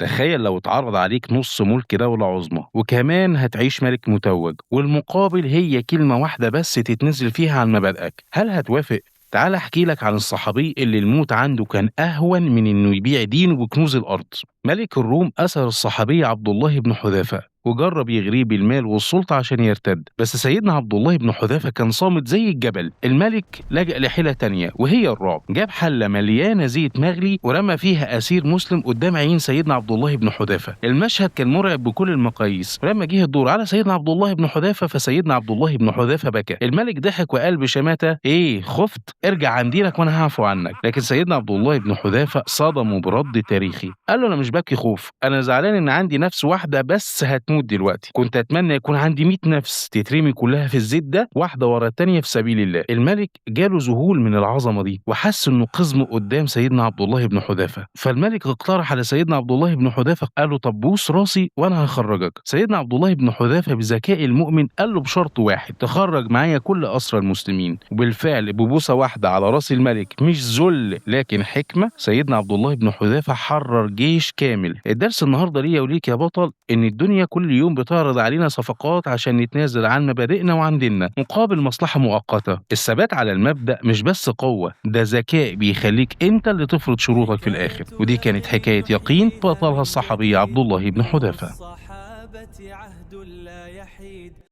تخيل لو اتعرض عليك نص ملك دولة عظمى وكمان هتعيش ملك متوج، والمقابل هي كلمة واحدة بس تتنزل فيها عن مبادئك، هل هتوافق؟ تعال احكي لك عن الصحابي اللي الموت عنده كان اهون من انه يبيع دينه بكنوز الارض. ملك الروم اسر الصحابي عبد الله بن حذافة وجرب يغريه بالمال والسلطة عشان يرتد، بس سيدنا عبد الله بن حذافة كان صامت زي الجبل. الملك لجأ لحيلة تانية وهي الرعب، جاب حلة مليانة زيت مغلي ورمى فيها أسير مسلم قدام عين سيدنا عبد الله بن حذافة. المشهد كان مرعب بكل المقاييس. لما جه الدور على سيدنا عبد الله بن حذافة فسيدنا عبد الله بن حذافة بكى. الملك ضحك وقال بشماتة: ايه خفت؟ ارجع عن دينك وانا هعفو عنك. لكن سيدنا عبد الله بن حذافة صدمه برد تاريخي، قال له: انا مش ببكي خوف، انا زعلان ان عندي نفس واحدة بس هتموت دلوقتي، كنت اتمنى يكون عندي 100 نفس تترمي كلها في الزيت ده واحدة ورا التانية في سبيل الله. الملك جاله ذهول من العظمة دي وحس انه قزم قدام سيدنا عبد الله بن حذافة. فالملك اقترح على سيدنا عبد الله بن حذافة، قال له: طب بوس راسي وانا هخرجك. سيدنا عبد الله بن حذافة بذكاء المؤمن قال له بشرط واحد: تخرج معايا كل اسرى المسلمين. وبالفعل ببوسة واحدة على راس الملك، مش ذل لكن حكمة، سيدنا عبد الله بن حذافة حرر جيش كامل. الدرس النهارده ليا وليك يا بطل ان الدنيا كل يوم بتعرض علينا صفقات عشان نتنازل عن مبادئنا وعن ديننا مقابل مصلحة مؤقتة. الثبات على المبدأ مش بس قوة، ده ذكاء بيخليك انت اللي تفرض شروطك في الاخر. ودي كانت حكاية يقين بطلها الصحابي عبد الله بن حذافة.